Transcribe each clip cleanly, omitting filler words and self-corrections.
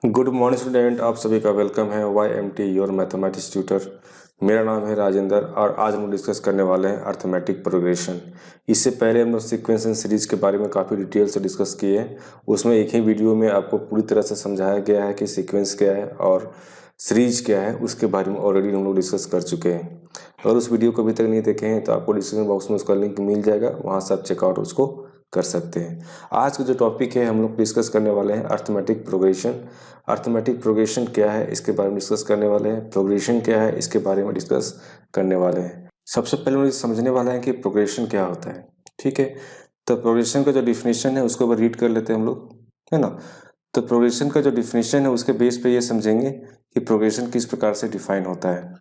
Good morning student, आप सभी का वेलकम है YMT योर मैथमेटिक्स ट्यूटर। मेरा नाम है राजेंद्र और आज हम डिस्कस करने वाले हैं अर्थमेटिक प्रोग्रेशन। इससे पहले हम लोग सीक्वेंस एंड सीरीज के बारे में काफ़ी डिटेल से डिस्कस किए हैं। उसमें एक ही वीडियो में आपको पूरी तरह से समझाया गया है कि सीक्वेंस क्या है और सीरीज क्या है, उसके बारे में ऑलरेडी हम लोग डिस्कस कर चुके हैं। अगर उस वीडियो को अभी तक नहीं देखे हैं तो आपको डिस्क्रिप्शन बॉक्स में उसका लिंक मिल जाएगा, वहाँ से आप चेकआउट उसको कर सकते हैं। आज का जो टॉपिक है हम लोग डिस्कस करने वाले हैं अर्थमेटिक प्रोग्रेशन। अर्थमेटिक प्रोग्रेशन क्या है इसके बारे में डिस्कस करने वाले हैं, प्रोग्रेशन क्या है इसके बारे में डिस्कस करने वाले हैं। सबसे पहले मुझे समझने वाला है कि प्रोग्रेशन क्या होता है। ठीक है, तो प्रोग्रेशन का जो डिफिनेशन है उसको रीड कर लेते हैं हम लोग, है ना। तो प्रोग्रेशन का जो डिफिनेशन है उसके बेस पे ये समझेंगे कि प्रोग्रेशन किस प्रकार से डिफाइन होता है।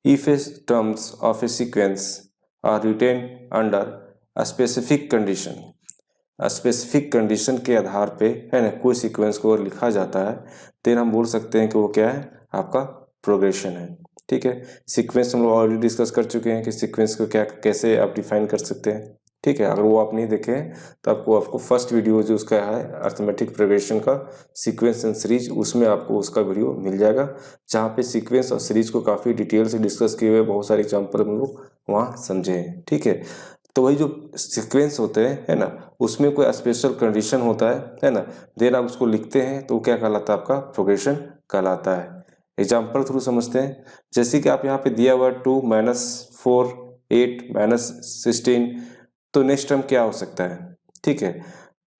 If a terms of a sequence are written under a specific condition, specific condition के आधार पे, है ना, कोई सीक्वेंस को अगर लिखा जाता है तो हम बोल सकते हैं कि वो क्या है, आपका प्रोग्रेशन है। ठीक है, सीक्वेंस हम लोग ऑलरेडी डिस्कस कर चुके हैं कि सीक्वेंस को क्या कैसे आप डिफाइन कर सकते हैं। ठीक है, अगर वो आप नहीं देखे तो आपको फर्स्ट वीडियो जो उसका है अर्थमेटिक प्रोग्रेशन का सीक्वेंस एंड सीरीज, उसमें आपको उसका वीडियो मिल जाएगा, जहाँ पे सीक्वेंस और सीरीज को काफ़ी डिटेल से डिस्कस किए हुए बहुत सारे एग्जाम्पल हम लोग वहाँ समझे हैं। ठीक है, तो वही जो सीक्वेंस होते हैं, है ना, उसमें कोई स्पेशल कंडीशन होता है ना, देन आप उसको लिखते हैं तो क्या कहलाता है, आपका प्रोग्रेशन कहलाता है। एग्जाम्पल थ्रू समझते हैं। जैसे कि आप यहाँ पे दिया हुआ 2 - 4 8 - 16, तो नेक्स्ट टर्म क्या हो सकता है। ठीक है,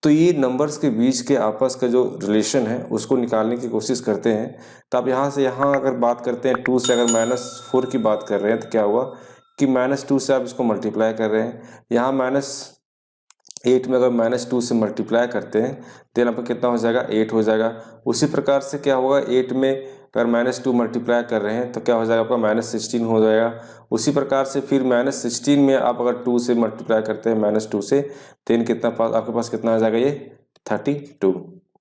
तो ये नंबर्स के बीच के आपस का जो रिलेशन है उसको निकालने की कोशिश करते हैं। तो आप यहाँ से यहाँ अगर बात करते हैं 2 से, अगर -4 की बात कर रहे हैं तो क्या हुआ कि -2 से आप इसको मल्टीप्लाई कर रहे हैं। यहाँ -8 में अगर -2 से मल्टीप्लाई करते हैं देन आपका कितना हो जाएगा, 8 हो जाएगा। उसी प्रकार से क्या होगा, 8 में अगर -2 मल्टीप्लाई कर रहे हैं तो क्या हो जाएगा, आपका -16 हो जाएगा। उसी प्रकार से फिर -16 में आप अगर 2 से मल्टीप्लाई करते हैं -2 से, देन कितना पास आपके पास कितना आ जाएगा, ये 32।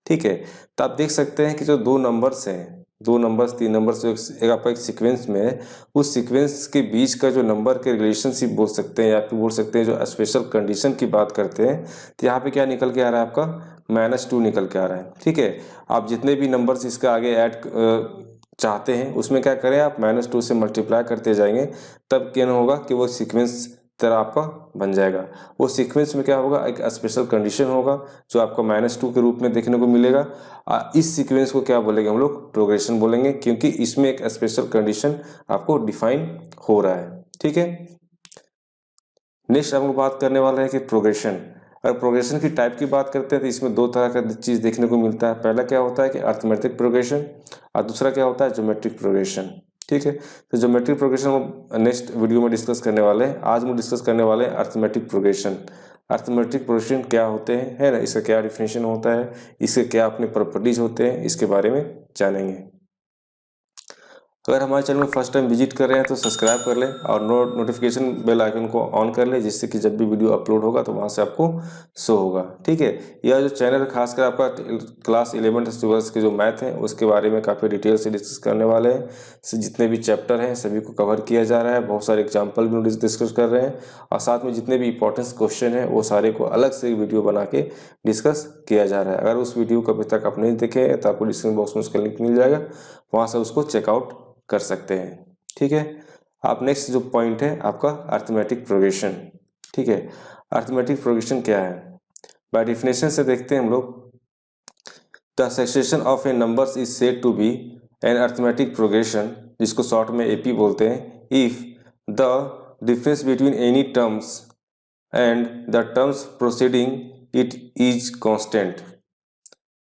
ठीक है, तो आप देख सकते हैं कि जो दो नंबर्स हैं, 2 नंबर्स 3 नंबर्स जो एक आपका एक सीक्वेंस में है, उस सीक्वेंस के बीच का जो नंबर के रिलेशनशिप बोल सकते हैं या फिर बोल सकते हैं जो स्पेशल कंडीशन की बात करते हैं, तो यहाँ पे क्या निकल के आ रहा है, आपका -2 निकल के आ रहा है। ठीक है, आप जितने भी नंबर्स इसके आगे ऐड चाहते हैं उसमें क्या करें, आप -2 से मल्टीप्लाई करते जाएंगे, तब क्या होगा कि वो सीक्वेंस तरह आपका बन जाएगा। वो सीक्वेंस में क्या होगा, एक स्पेशल कंडीशन होगा जो आपको -2 के रूप में देखने को मिलेगा। इस सीक्वेंस को क्या बोलेंगे हम लोग, प्रोग्रेशन बोलेंगे, क्योंकि इसमें एक स्पेशल कंडीशन आपको डिफाइन हो रहा है। ठीक है, नेक्स्ट हम लोग बात करने वाले हैं कि प्रोग्रेशन। अगर प्रोग्रेशन की टाइप की बात करते हैं तो इसमें दो तरह का चीज देखने को मिलता है। पहला क्या होता है कि अर्थमेटिक प्रोग्रेशन, और दूसरा क्या होता है, ज्योमेट्रिक प्रोग्रेशन। ठीक है, तो ज्योमेट्रिक प्रोग्रेशन हम नेक्स्ट वीडियो में डिस्कस करने वाले हैं। आज हम डिस्कस करने वाले हैं अर्थमेटिक प्रोग्रेशन। अर्थमेटिक प्रोग्रेशन क्या होते हैं, है ना, इसका क्या डिफिनेशन होता है, इसके क्या अपने प्रॉपर्टीज होते हैं, इसके बारे में जानेंगे। अगर हमारे चैनल में फर्स्ट टाइम विजिट कर रहे हैं तो सब्सक्राइब कर लें और नोटिफिकेशन बेल आइकन को ऑन कर लें, जिससे कि जब भी वीडियो अपलोड होगा तो वहां से आपको शो होगा। ठीक है, यह जो चैनल खासकर आपका क्लास 11 ट्वेल्थ के जो मैथ है उसके बारे में काफ़ी डिटेल से डिस्कस करने वाले हैं। जितने भी चैप्टर हैं सभी को कवर किया जा रहा है, बहुत सारे एग्जाम्पल भी डिस्कस कर रहे हैं, और साथ में जितने भी इंपॉर्टेंट क्वेश्चन है वो सारे को अलग से वीडियो बना के डिस्कस किया जा रहा है। अगर उस वीडियो को अभी तक आप नहीं देखे तो आपको डिस्क्रिप्शन बॉक्स में उसका लिंक मिल जाएगा, वहाँ से उसको चेकआउट कर सकते हैं। ठीक है, आप नेक्स्ट जो पॉइंट है आपका अर्थमेटिक प्रोग्रेशन। ठीक है, अर्थमेटिक प्रोग्रेशन क्या है, बाय डेफिनेशन से देखते हैं हम लोग। The succession of a numbers is said to be an arithmetic progression, जिसको शॉर्ट में एपी बोलते हैं, if the difference between any terms and the terms proceeding it is constant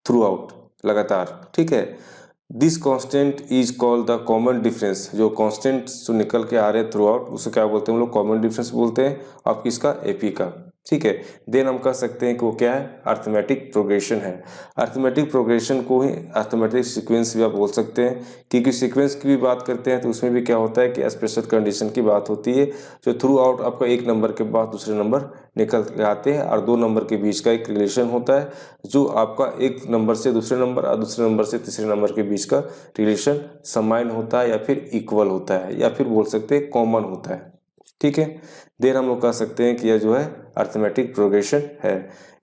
throughout, लगातार। ठीक है, this constant is called the common difference. जो constant जो निकल के आ रहे हैं थ्रू आउट, उसे क्या बोलते हैं हम लोग, कॉमन डिफरेंस बोलते हैं, आप किसका, एपी का। ठीक है, देन हम कह सकते हैं कि वो क्या है, अर्थमेटिक प्रोग्रेशन है। अर्थमेटिक प्रोग्रेशन को ही अर्थमेटिक सीक्वेंस भी आप बोल सकते हैं, क्योंकि सीक्वेंस की भी बात करते हैं तो उसमें भी क्या होता है कि स्पेशल कंडीशन की बात होती है, जो थ्रू आउट आपका एक नंबर के बाद दूसरे नंबर निकल के आते हैं, और दो नंबर के बीच का एक रिलेशन होता है, जो आपका एक नंबर से दूसरे नंबर और दूसरे नंबर से तीसरे नंबर के बीच का रिलेशन समान होता है, या फिर इक्वल होता है, या फिर बोल सकते हैं कॉमन होता है। ठीक है, देन हम लोग कह सकते हैं कि यह जो है अर्थमेटिक प्रोग्रेशन है।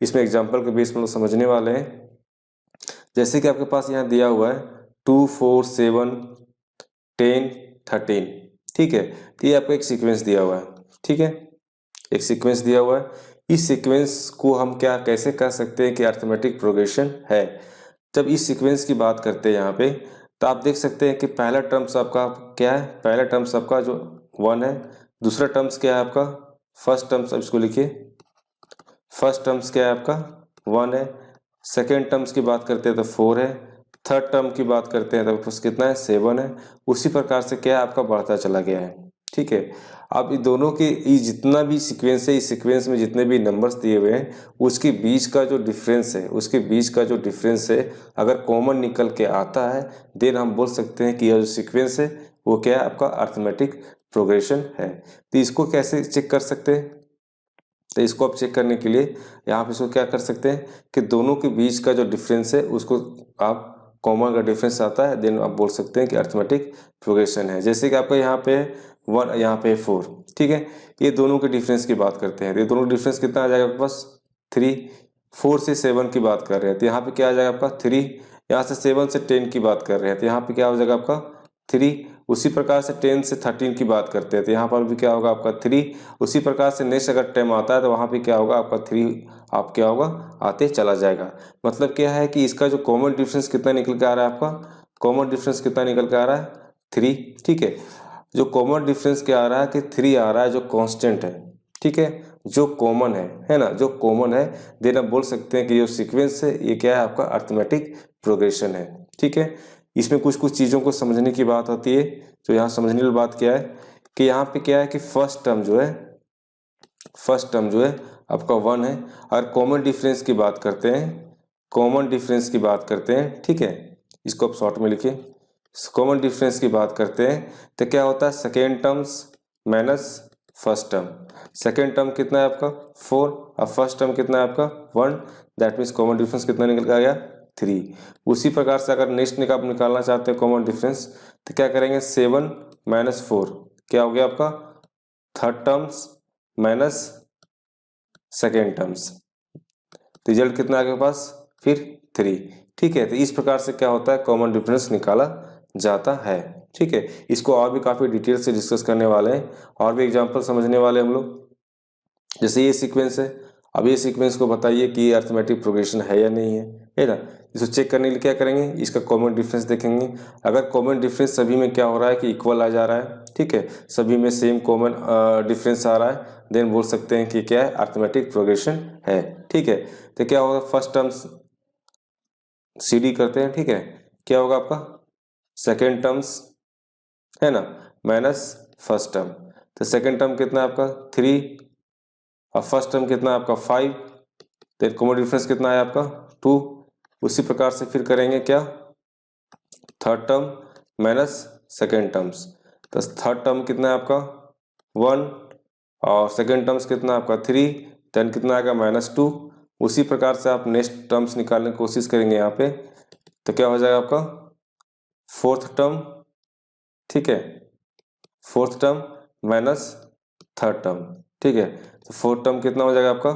इसमें एग्जाम्पल के बेस में लोग समझने वाले हैं। जैसे कि आपके पास यहाँ दिया हुआ है 2, 4, 7, 10, 13, ठीक है। तो ये आपको एक सीक्वेंस दिया हुआ है, ठीक है, एक सीक्वेंस दिया हुआ है। इस सीक्वेंस को हम क्या कैसे कह सकते हैं कि अरिथमेटिक प्रोग्रेशन है। जब इस सीक्वेंस की बात करते हैं यहाँ पे, तो आप देख सकते हैं कि पहला टर्म्स आपका क्या है, पहला टर्म्स आपका जो 1 है, दूसरा टर्म्स क्या है आपका, फर्स्ट टर्म्स, अब इसको लिखिए, फर्स्ट टर्म्स क्या है आपका 1 है, सेकेंड टर्म्स की बात करते हैं तो 4 है, थर्ड टर्म की बात करते हैं तो कितना है 7 है। उसी प्रकार से क्या है आपका बढ़ता चला गया है, ठीक है। अब इन दोनों के ये जितना भी सीक्वेंस है, इस सीक्वेंस में जितने भी नंबर्स दिए हुए हैं उसके बीच का जो डिफरेंस है, उसके बीच का जो डिफरेंस है अगर कॉमन निकल के आता है, देन हम बोल सकते हैं कि यह जो सीक्वेंस है वो क्या है आपका अरिथमेटिक प्रोग्रेशन है। तो इसको कैसे चेक कर सकते हैं, तो इसको आप चेक करने के लिए यहाँ पे इसको क्या कर सकते हैं कि दोनों के बीच का जो डिफरेंस है उसको आप कॉमन का डिफरेंस आता है, देन आप बोल सकते हैं कि अरिथमेटिक प्रोग्रेशन है। जैसे कि आपका यहाँ पे 1, यहाँ पे 4, ठीक है, ये दोनों के डिफरेंस की बात करते हैं। ये दोनों डिफरेंस कितना आ जाएगा आपके पास 3, 4 से 7 की बात कर रहे हैं तो यहाँ पे क्या आ जाएगा आपका 3, यहाँ से 7 से 10 की बात कर रहे हैं तो यहाँ पे क्या हो जाएगा आपका 3। उसी प्रकार से 10 से 13 की बात करते हैं तो यहाँ पर भी क्या होगा आपका 3। उसी प्रकार से नेक्स्ट अगर टर्म आता है तो वहाँ पे क्या होगा आपका 3, आप क्या होगा आते चला जाएगा। मतलब क्या है कि इसका जो कॉमन डिफरेंस कितना निकल के आ रहा है आपका, कॉमन डिफरेंस कितना निकल के आ रहा है 3, ठीक है। जो कॉमन डिफरेंस क्या आ रहा है कि 3 आ रहा है जो कांस्टेंट है, ठीक है, जो कॉमन है ना, जो कॉमन है, देन आप बोल सकते हैं कि जो सीक्वेंस है ये क्या है आपका अरिथमेटिक प्रोग्रेशन है, ठीक है। इसमें कुछ कुछ चीज़ों को समझने की बात होती है। तो यहाँ समझने वाली बात क्या है कि यहाँ पे क्या है कि फर्स्ट टर्म जो है आपका 1 है। अगर कॉमन डिफरेंस की बात करते हैं, कॉमन डिफरेंस की बात करते हैं, ठीक है, इसको आप शॉर्ट में लिखिए, कॉमन डिफरेंस की बात करते हैं तो क्या होता है second terms minus first term. Second term कितना है आपका 4 और फर्स्ट टर्म कितना है आपका 1, दैट मीन्स कॉमन डिफरेंस कितना निकल के आ गया 3। उसी प्रकार से अगर नेक्स्ट आप निकालना चाहते हैं कॉमन डिफरेंस तो क्या करेंगे 7 माइनस 4, क्या हो गया आपका third terms minus second terms, result कितना आपके पास फिर 3, ठीक है। तो इस प्रकार से क्या होता है कॉमन डिफरेंस निकाला जाता है, ठीक है। इसको और भी काफ़ी डिटेल से डिस्कस करने वाले हैं, और भी एग्जांपल समझने वाले हम लोग। जैसे ये सीक्वेंस है, अब ये सीक्वेंस को बताइए कि ये अरिथमेटिक प्रोग्रेशन है या नहीं है ना। इसको चेक करने के लिए क्या करेंगे, इसका कॉमन डिफरेंस देखेंगे। अगर कॉमन डिफरेंस सभी में क्या हो रहा है कि इक्वल आ जा रहा है, ठीक है, सभी में सेम कॉमन डिफरेंस आ रहा है, देन बोल सकते हैं कि क्या है अरिथमेटिक प्रोग्रेशन है, ठीक है। तो क्या होगा फर्स्ट टर्म्स CD करते हैं, ठीक है, क्या होगा आपका सेकेंड टर्म्स है ना माइनस फर्स्ट टर्म। तो सेकेंड टर्म कितना है आपका 3 और फर्स्ट टर्म कितना है आपका 5, तो कॉमन डिफरेंस कितना है आपका 2। उसी प्रकार से फिर करेंगे क्या third term minus second terms, तो थर्ड टर्म कितना है आपका 1 और सेकेंड टर्म्स कितना है आपका 3, देन कितना आएगा -2। उसी प्रकार से आप नेक्स्ट टर्म्स निकालने की कोशिश करेंगे यहाँ पे, तो क्या हो जाएगा आपका फोर्थ टर्म, ठीक है, fourth term minus third term, ठीक है। तो फोर्थ टर्म कितना हो जाएगा आपका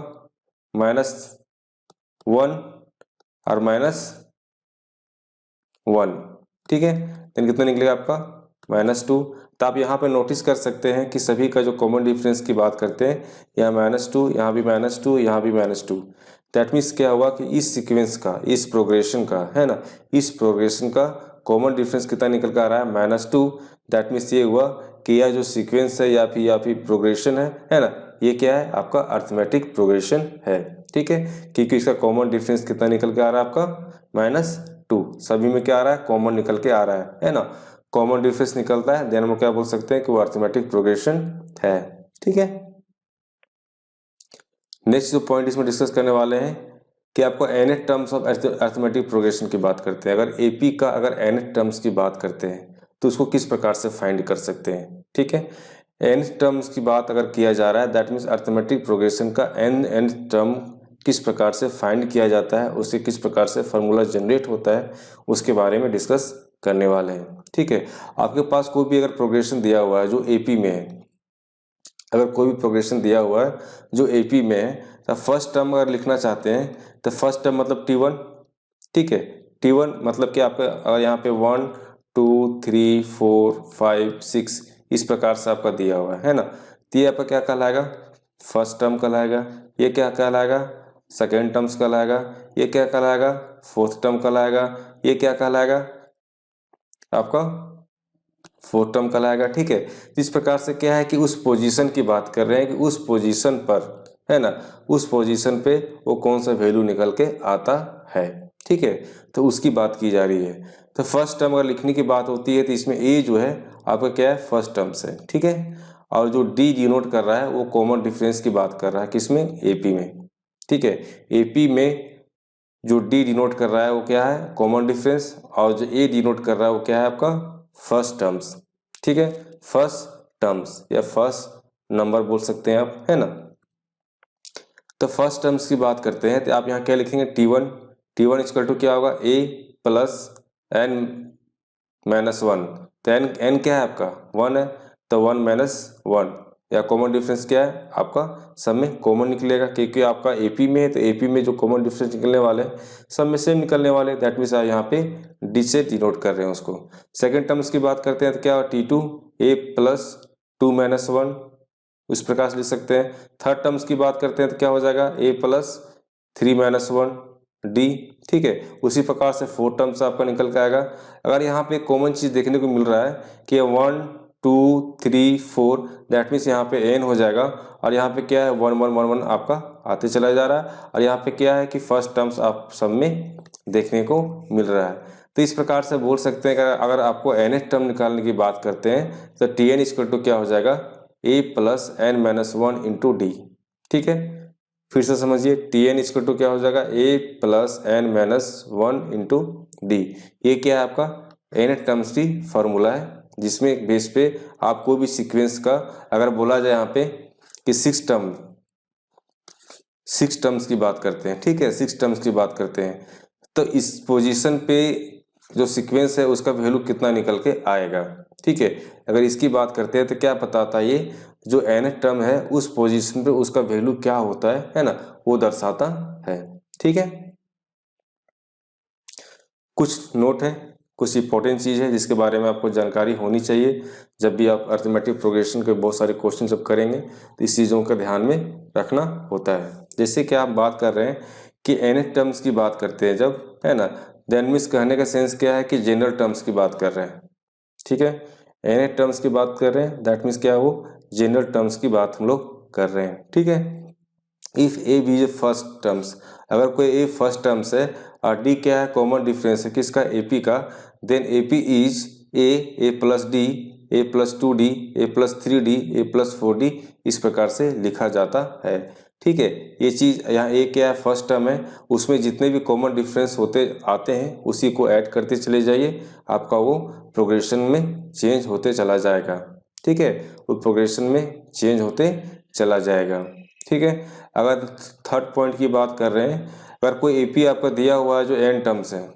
-1 और -1, ठीक है, देन कितना निकलेगा आपका -2। तो आप यहाँ पे नोटिस कर सकते हैं कि सभी का जो कॉमन डिफरेंस की बात करते हैं, यहाँ -2, यहाँ भी -2, यहाँ भी -2। दैट मीन्स क्या हुआ कि इस सीक्वेंस का, इस प्रोग्रेशन का है ना, इस प्रोग्रेशन का कॉमन डिफरेंस कितना निकल कर आ रहा है -2। दैट मीन्स ये हुआ कि यह जो सीक्वेंस है या फिर प्रोग्रेशन है ना, ये क्या है आपका अरिथमेटिक प्रोग्रेशन है, ठीक है, क्योंकि इसका कॉमन डिफरेंस कितना निकल के आ रहा है आपका -2। सभी में क्या आ रहा है कॉमन निकल के आ रहा है ना, कॉमन डिफरेंस निकलता है, देन हम क्या बोल सकते हैं कि वो अरिथमेटिक प्रोग्रेशन है, ठीक है। नेक्स्ट जो पॉइंट इसमें डिस्कस करने वाले हैं कि आपको nth terms of arithmetic progression की बात करते हैं। अगर AP का अगर nth टर्म्स की बात करते हैं तो उसको किस प्रकार से फाइंड कर सकते हैं, ठीक है। nth टर्म्स की बात अगर किया जा रहा है, दैट मीन्स अरिथमेटिक प्रोग्रेशन का nth टर्म किस प्रकार से फाइंड किया जाता है, उससे किस प्रकार से फार्मूला जनरेट होता है, उसके बारे में डिस्कस करने वाले हैं, ठीक है। आपके पास कोई भी अगर प्रोग्रेशन दिया हुआ है जो AP में है, अगर कोई भी प्रोग्रेशन दिया हुआ है जो AP में है, तो फर्स्ट टर्म अगर लिखना चाहते हैं तो फर्स्ट टर्म मतलब T1, ठीक है, T1 मतलब कि आपका अगर यहाँ पे 1 2 3 4 5 6 इस प्रकार से आपका दिया हुआ है ना, तो ये आपका क्या कहलाएगा, फर्स्ट टर्म कहलाएगा। ये क्या कहलाएगा, सेकेंड टर्म्स कहलाएगा। ये क्या कहलाएगा, फोर्थ टर्म कहलाएगा। ये क्या कहलाएगा, आपका फोर्थ टर्म कहलाएगा। ठीक है, इस प्रकार से क्या है कि उस पोजीशन की बात कर रहे हैं कि उस पोजीशन पर, है ना, उस पोजीशन पे वो कौन सा वैल्यू निकल के आता है। ठीक है, तो उसकी बात की जा रही है। तो फर्स्ट टर्म अगर लिखने की बात होती है तो इसमें ए जो है आपका क्या है, फर्स्ट टर्म से। ठीक है, और जो डी डिनोट कर रहा है वो कॉमन डिफरेंस की बात कर रहा है, किसमें, एपी में। ठीक है, एपी में जो डी डिनोट कर रहा है वो क्या है, कॉमन डिफरेंस, और जो ए डिनोट कर रहा है वो क्या है, आपका फर्स्ट टर्म्स। ठीक है, फर्स्ट टर्म्स या फर्स्ट नंबर बोल सकते हैं आप, है ना। तो फर्स्ट टर्म्स की बात करते हैं तो आप यहाँ क्या लिखेंगे, T1। T1 इक्वल टू क्या होगा, a प्लस n माइनस 1। तो n क्या है आपका, 1 है, तो 1 माइनस 1 या कॉमन डिफरेंस क्या है आपका, सब में कॉमन निकलेगा क्योंकि आपका एपी में है, तो एपी में जो कॉमन डिफरेंस निकलने वाले हैं सब में सेम निकलने वाले, दैट मीन्स आप यहाँ पे डी से डिनोट कर रहे हैं उसको। सेकेंड टर्म्स की बात करते हैं तो क्या होगा, T2 a प्लस 2 माइनस 1, इस प्रकार से लिख सकते हैं। थर्ड टर्म्स की बात करते हैं तो क्या हो जाएगा, a प्लस 3 माइनस 1 डी। ठीक है, उसी प्रकार से फोर्थ टर्म्स आपका निकल के आएगा। अगर यहाँ पे कॉमन चीज देखने को मिल रहा है कि 1 2 3 4, दैट मीन्स यहाँ पे n हो जाएगा, और यहाँ पे क्या है 1 1 1 1 आपका आते चला जा रहा है, और यहाँ पे क्या है कि फर्स्ट टर्म्स आप सब में देखने को मिल रहा है। तो इस प्रकार से बोल सकते हैं कि अगर आपको nth टर्म निकालने की बात करते हैं तो Tn इक्वल टू क्या हो जाएगा, a plus n minus 1 into D. ठीक है, फिर से समझिए, Tn इक्वल टू क्या हो जाएगा, a plus n minus 1 into D. ये क्या है आपका nth टर्म्स की फॉर्मूला है, जिसमें बेस पे आप कोई भी सीक्वेंस का अगर बोला जाए यहाँ पे कि 6 टर्म्स की बात करते हैं। ठीक है, 6 टर्म्स की बात करते हैं, तो इस पोजीशन पे जो सीक्वेंस है उसका वैल्यू कितना निकल के आएगा। ठीक है, अगर इसकी बात करते हैं तो क्या बताता है, ये जो nth टर्म है उस पोजीशन पे उसका वैल्यू क्या होता है ना, वो दर्शाता है। ठीक है, कुछ नोट है, कुछ इंपॉर्टेंट चीज़ है जिसके बारे में आपको जानकारी होनी चाहिए। जब भी आप अरिथमेटिक प्रोग्रेशन के बहुत सारे क्वेश्चन जब करेंगे तो इस चीज़ों का ध्यान में रखना होता है। जैसे कि आप बात कर रहे हैं कि nth टर्म्स की बात करते हैं जब, है ना, देन मीन्स कहने का सेंस क्या है कि जनरल टर्म्स की बात कर रहे हैं। ठीक है, nth टर्म्स की बात कर रहे हैं, दैट मीन्स क्या है, वो जनरल टर्म्स की बात हम लोग कर रहे हैं। ठीक है, if a b a first terms, अगर कोई ए फर्स्ट टर्म्स है और डी क्या है, कॉमन डिफरेंस है किसका, एपी का, then AP is a plus d, a plus 2d, a plus 3d, a plus 4d, इस प्रकार से लिखा जाता है। ठीक है, ये चीज़ यहाँ ए क्या है, फर्स्ट टर्म है, उसमें जितने भी कॉमन डिफरेंस होते आते हैं उसी को ऐड करते चले जाइए, आपका वो प्रोग्रेशन में चेंज होते चला जाएगा। ठीक है, वो प्रोग्रेशन में चेंज होते चला जाएगा। ठीक है, अगर थर्ड पॉइंट की बात कर रहे हैं, अगर कोई एपी आपका दिया हुआ है जो n टर्म्स है,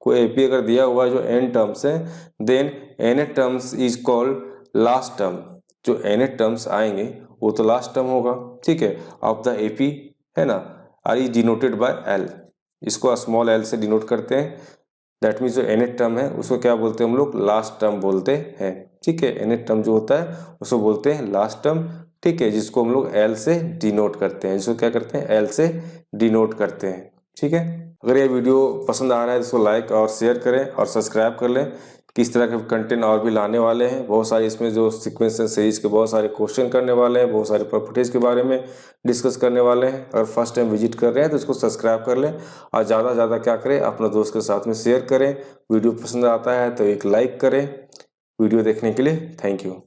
कोई एपी अगर दिया हुआ है जो n टर्म्स है, then nth terms is called last term. जो nth टर्म्स आएंगे वो तो लास्ट टर्म होगा। ठीक है, ऑफ द एपी, है ना, are is denoted by l, इसको स्मॉल l से डिनोट करते हैं। दैट मीन्स जो nth टर्म है उसको क्या बोलते हैं हम लोग, लास्ट टर्म बोलते हैं। ठीक है, nth टर्म जो होता है उसको बोलते हैं लास्ट टर्म। ठीक है, जिसको हम लोग L से डिनोट करते हैं, जिसको क्या करते हैं, L से डिनोट करते हैं। ठीक है, अगर ये वीडियो पसंद आ रहा है तो इसको लाइक और शेयर करें और सब्सक्राइब कर लें। किस तरह के कंटेंट और भी लाने वाले हैं, बहुत सारे इसमें जो सीक्वेंस सीरीज के बहुत सारे क्वेश्चन करने वाले हैं, बहुत सारे प्रॉपर्टीज़ के बारे में डिस्कस करने वाले हैं। अगर फर्स्ट टाइम विजिट कर रहे हैं तो इसको सब्सक्राइब कर लें और ज़्यादा से ज़्यादा क्या करें, अपने दोस्त के साथ में शेयर करें। वीडियो पसंद आता है तो एक लाइक करें। वीडियो देखने के लिए थैंक यू।